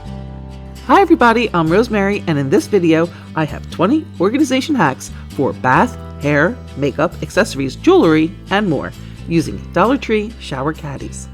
Hi everybody, I'm Rosemary, and in this video I have 20 organization hacks for bath, hair, makeup, accessories, jewelry, and more using Dollar Tree shower caddies.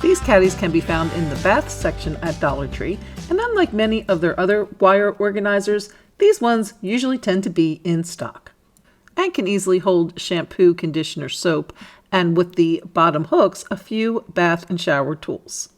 These caddies can be found in the bath section at Dollar Tree, and unlike many of their other wire organizers, these ones usually tend to be in stock and can easily hold shampoo, conditioner, soap, and with the bottom hooks, a few bath and shower tools.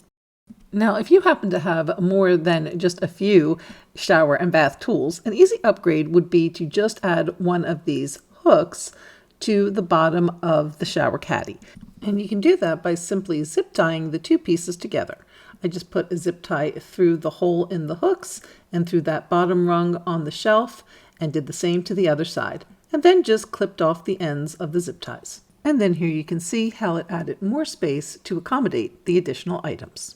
Now, if you happen to have more than just a few shower and bath tools, an easy upgrade would be to just add one of these hooks to the bottom of the shower caddy. And you can do that by simply zip tying the two pieces together. I just put a zip tie through the hole in the hooks and through that bottom rung on the shelf and did the same to the other side. And then just clipped off the ends of the zip ties. And then here you can see how it added more space to accommodate the additional items.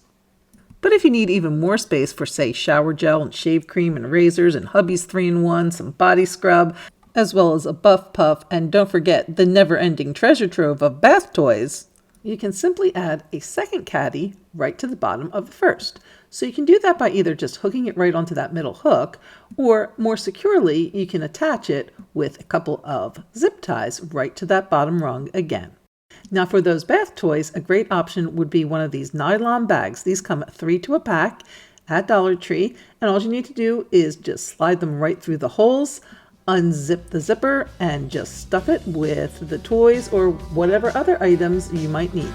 But if you need even more space for, say, shower gel and shave cream and razors and hubby's 3-in-1, some body scrub, as well as a buff puff, and don't forget the never-ending treasure trove of bath toys, you can simply add a second caddy right to the bottom of the first. So you can do that by either just hooking it right onto that middle hook, or more securely, you can attach it with a couple of zip ties right to that bottom rung again. Now for those bath toys, a great option would be one of these nylon bags. These come 3 to a pack at Dollar Tree, and all you need to do is just slide them right through the holes, unzip the zipper, and just stuff it with the toys or whatever other items you might need.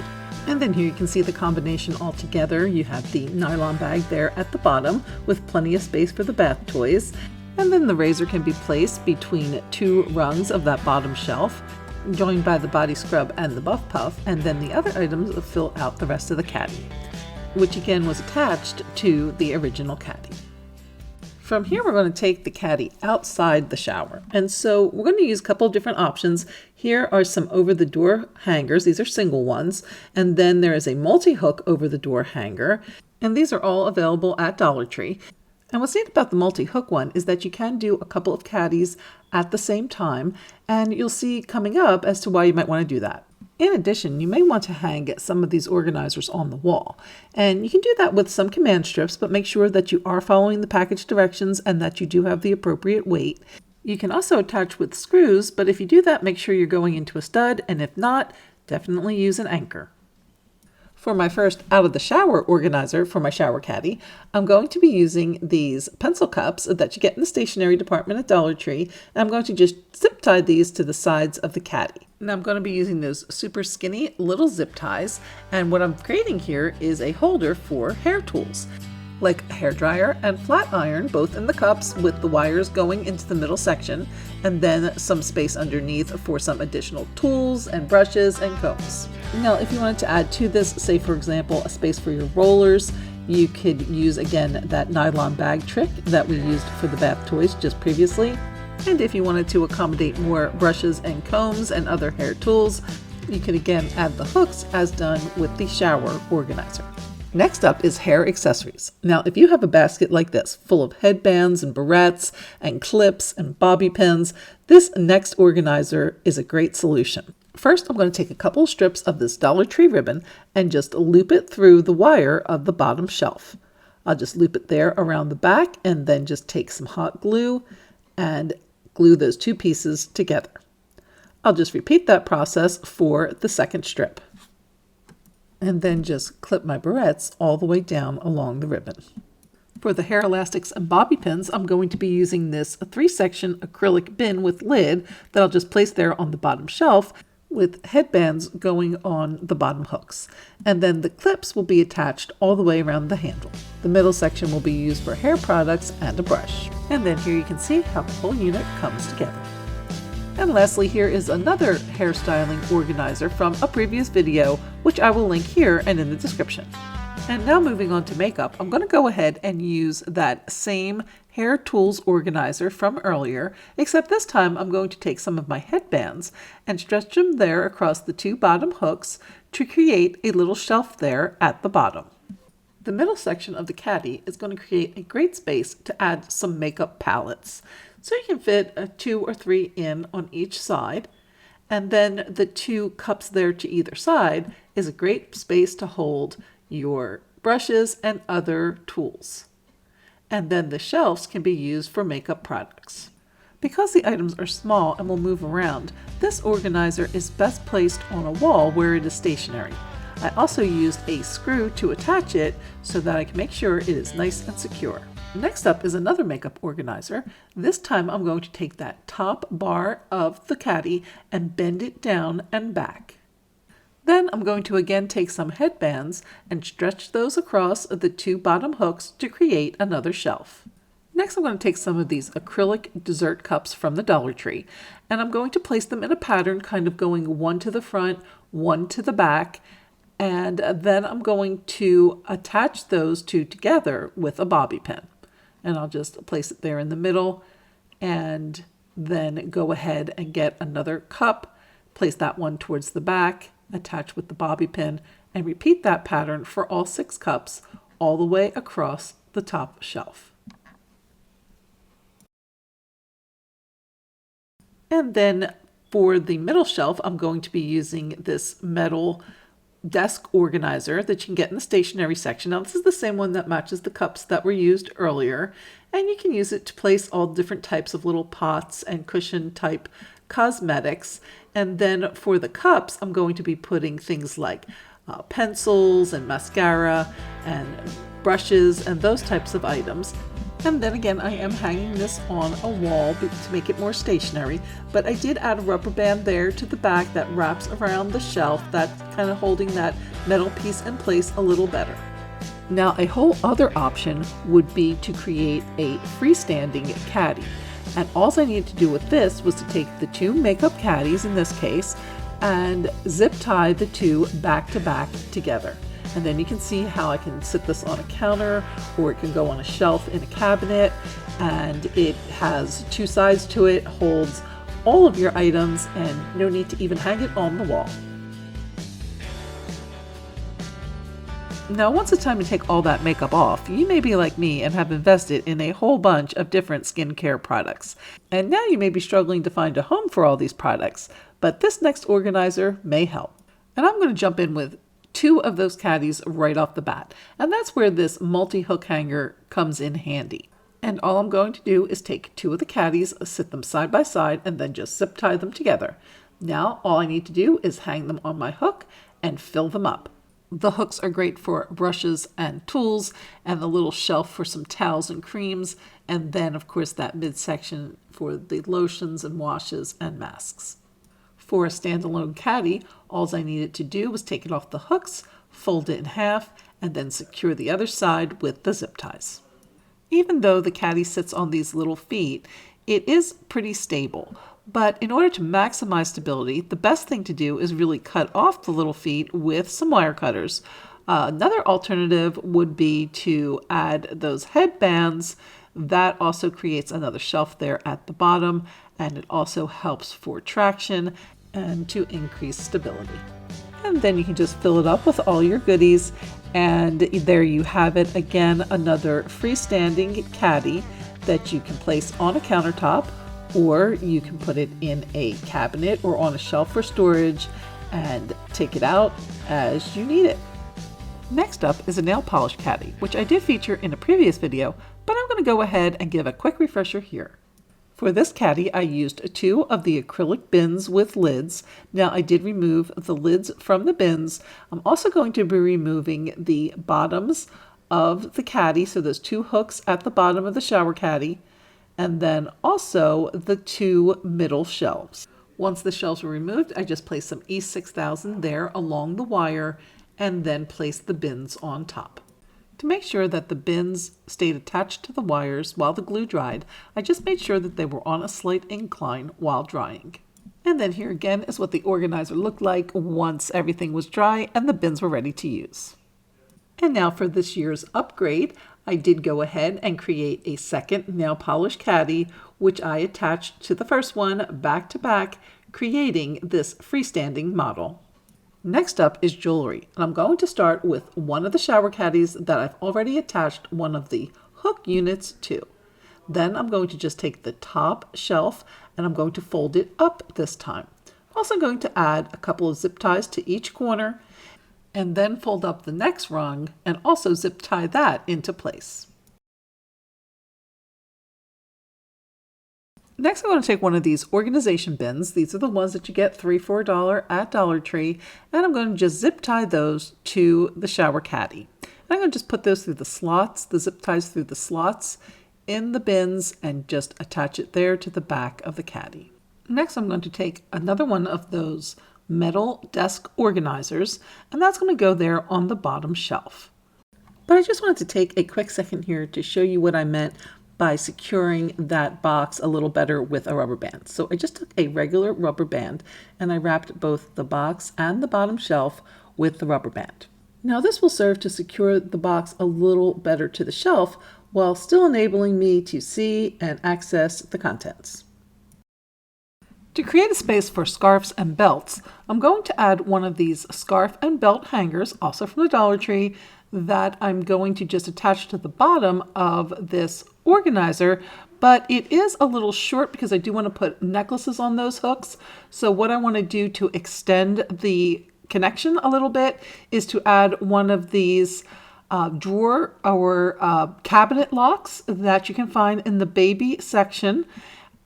And then here you can see the combination all together. You have the nylon bag there at the bottom with plenty of space for the bath toys. And then the razor can be placed between 2 rungs of that bottom shelf, joined by the body scrub and the buff puff, and then the other items fill out the rest of the caddy, which again was attached to the original caddy. From here we're going to take the caddy outside the shower, and so we're going to use a couple of different options. Here are some over the door hangers. These are single ones, and then there is a multi-hook over the door hanger, and these are all available at Dollar Tree. And what's neat about the multi-hook one is that you can do a couple of caddies at the same time, and you'll see coming up as to why you might want to do that. In addition, you may want to hang some of these organizers on the wall, and you can do that with some command strips, but make sure that you are following the package directions and that you do have the appropriate weight. You can also attach with screws, but if you do that, make sure you're going into a stud, and if not, definitely use an anchor. For my first out of the shower organizer for my shower caddy, I'm going to be using these pencil cups that you get in the stationery department at Dollar Tree, and I'm going to just zip tie these to the sides of the caddy. Now I'm going to be using those super skinny little zip ties, and what I'm creating here is a holder for hair tools, like a hair dryer and flat iron, both in the cups with the wires going into the middle section, and then some space underneath for some additional tools and brushes and combs. Now, if you wanted to add to this, say for example, a space for your rollers, you could use again that nylon bag trick that we used for the bath toys just previously. And if you wanted to accommodate more brushes and combs and other hair tools, you could again add the hooks as done with the shower organizer. Next up is hair accessories. Now, if you have a basket like this, full of headbands and barrettes and clips and bobby pins, this next organizer is a great solution. First, I'm going to take a couple of strips of this Dollar Tree ribbon and just loop it through the wire of the bottom shelf. I'll just loop it there around the back and then just take some hot glue and glue those two pieces together. I'll just repeat that process for the second strip, and then just clip my barrettes all the way down along the ribbon. For the hair elastics and bobby pins, I'm going to be using this 3-section acrylic bin with lid that I'll just place there on the bottom shelf with headbands going on the bottom hooks. And then the clips will be attached all the way around the handle. The middle section will be used for hair products and a brush. And then here you can see how the whole unit comes together. And lastly, here is another hairstyling organizer from a previous video, which I will link here and in the description. And now moving on to makeup, I'm going to go ahead and use that same hair tools organizer from earlier, except this time I'm going to take some of my headbands and stretch them there across the 2 bottom hooks to create a little shelf there at the bottom. The middle section of the caddy is going to create a great space to add some makeup palettes. So you can fit 2 or 3 in on each side, and then the 2 cups there to either side is a great space to hold your brushes and other tools. And then the shelves can be used for makeup products. Because the items are small and will move around, this organizer is best placed on a wall where it is stationary. I also used a screw to attach it so that I can make sure it is nice and secure. Next up is another makeup organizer. This time I'm going to take that top bar of the caddy and bend it down and back. Then I'm going to again take some headbands and stretch those across the two bottom hooks to create another shelf. Next I'm going to take some of these acrylic dessert cups from the Dollar Tree, and I'm going to place them in a pattern kind of going one to the front, one to the back, and then I'm going to attach those two together with a bobby pin. And I'll just place it there in the middle and then go ahead and get another cup, place that one towards the back, attach with the bobby pin, and repeat that pattern for all 6 cups all the way across the top shelf. And then for the middle shelf, I'm going to be using this metal desk organizer that you can get in the stationery section. Now this is the same one that matches the cups that were used earlier, and you can use it to place all different types of little pots and cushion type cosmetics. And then for the cups, I'm going to be putting things like pencils and mascara and brushes and those types of items. And then again, I am hanging this on a wall to make it more stationary, but I did add a rubber band there to the back that wraps around the shelf, that's kind of holding that metal piece in place a little better. Now a whole other option would be to create a freestanding caddy. And all I needed to do with this was to take the 2 makeup caddies in this case and zip tie the 2 back to back together. And then you can see how I can sit this on a counter, or it can go on a shelf in a cabinet, and it has 2 sides to it, holds all of your items, and no need to even hang it on the wall. Now once it's time to take all that makeup off, you may be like me and have invested in a whole bunch of different skincare products. And now you may be struggling to find a home for all these products, but this next organizer may help. And I'm going to jump in with 2 of those caddies right off the bat. And that's where this multi-hook hanger comes in handy. And all I'm going to do is take 2 of the caddies, sit them side by side, and then just zip tie them together. Now all I need to do is hang them on my hook and fill them up. The hooks are great for brushes and tools, and the little shelf for some towels and creams, and then of course that midsection for the lotions and washes and masks. For a standalone caddy, all I needed to do was take it off the hooks, fold it in half, and then secure the other side with the zip ties. Even though the caddy sits on these little feet, it is pretty stable. But in order to maximize stability, the best thing to do is really cut off the little feet with some wire cutters. Another alternative would be to add those headbands. That also creates another shelf there at the bottom, and it also helps for traction and to increase stability. And then you can just fill it up with all your goodies, and there you have it again, another freestanding caddy that you can place on a countertop, or you can put it in a cabinet or on a shelf for storage and take it out as you need it. Next up is a nail polish caddy, which I did feature in a previous video, but I'm going to go ahead and give a quick refresher here. For this caddy, I used 2 of the acrylic bins with lids. Now I did remove the lids from the bins. I'm also going to be removing the bottoms of the caddy, so there's 2 hooks at the bottom of the shower caddy, and then also the 2 middle shelves. Once the shelves were removed, I just placed some E6000 there along the wire and then placed the bins on top. To make sure that the bins stayed attached to the wires while the glue dried, I just made sure that they were on a slight incline while drying. And then here again is what the organizer looked like once everything was dry and the bins were ready to use. And now for this year's upgrade, I did go ahead and create a second nail polish caddy, which I attached to the first one back to back, creating this freestanding model. Next up is jewelry, and I'm going to start with one of the shower caddies that I've already attached one of the hook units to. Then I'm going to just take the top shelf and I'm going to fold it up this time. I'm also going to add a couple of zip ties to each corner and then fold up the next rung and also zip tie that into place. Next, I'm going to take one of these organization bins. These are the ones that you get 3 for $1 at Dollar Tree. And I'm going to just zip tie those to the shower caddy. And I'm going to just put those through the slots, the zip ties through the slots in the bins, and just attach it there to the back of the caddy. Next, I'm going to take another one of those metal desk organizers, and that's going to go there on the bottom shelf. But I just wanted to take a quick second here to show you what I meant by securing that box a little better with a rubber band. So I just took a regular rubber band and I wrapped both the box and the bottom shelf with the rubber band. Now this will serve to secure the box a little better to the shelf while still enabling me to see and access the contents. To create a space for scarves and belts, I'm going to add one of these scarf and belt hangers, also from the Dollar Tree, that I'm going to just attach to the bottom of this organizer, but it is a little short because I do want to put necklaces on those hooks. So what I want to do to extend the connection a little bit is to add one of these drawer or cabinet locks that you can find in the baby section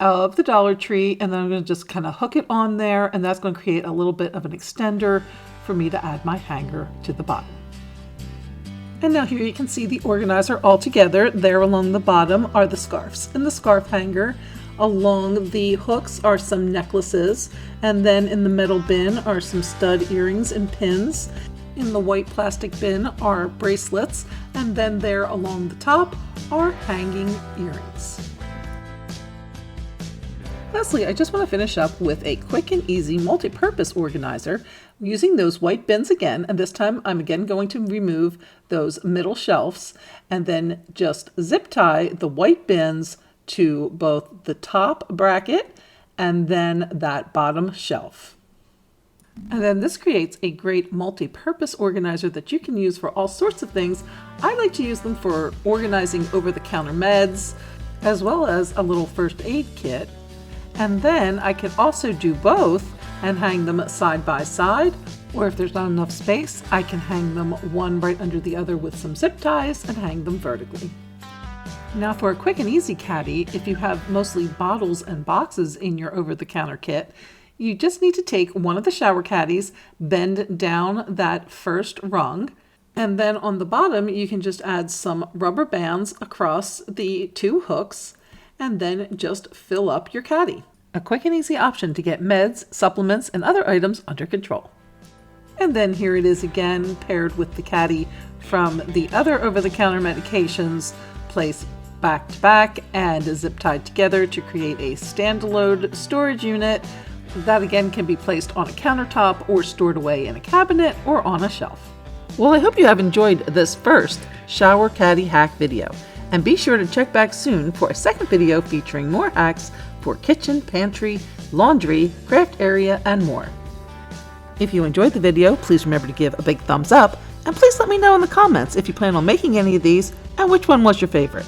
of the Dollar Tree, and then I'm going to just kind of hook it on there, and that's going to create a little bit of an extender for me to add my hanger to the bottom. And now here you can see the organizer all together. There along the bottom are the scarves. In the scarf hanger along the hooks are some necklaces, and then in the metal bin are some stud earrings and pins. In the white plastic bin are bracelets, and then there along the top are hanging earrings. Lastly, I just want to finish up with a quick and easy multi-purpose organizer using those white bins again, and this time I'm again going to remove those middle shelves and then just zip tie the white bins to both the top bracket and then that bottom shelf. And then this creates a great multi-purpose organizer that you can use for all sorts of things. I like to use them for organizing over-the-counter meds, as well as a little first aid kit. And then I can also do both and hang them side by side, or if there's not enough space, I can hang them one right under the other with some zip ties and hang them vertically. Now for a quick and easy caddy, if you have mostly bottles and boxes in your over-the-counter kit, you just need to take one of the shower caddies, bend down that first rung, and then on the bottom you can just add some rubber bands across the two hooks, and then just fill up your caddy. A quick and easy option to get meds, supplements, and other items under control. And then here it is again, paired with the caddy from the other over-the-counter medications, placed back to back and zip tied together to create a standalone storage unit that again can be placed on a countertop or stored away in a cabinet or on a shelf. Well, I hope you have enjoyed this first shower caddy hack video. And be sure to check back soon for a second video featuring more hacks for kitchen, pantry, laundry, craft area, and more. If you enjoyed the video, please remember to give a big thumbs up, and please let me know in the comments if you plan on making any of these and which one was your favorite.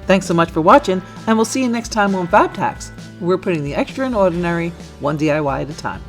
Thanks so much for watching, and we'll see you next time on Fab Hacks. We're putting the extraordinary one DIY at a time.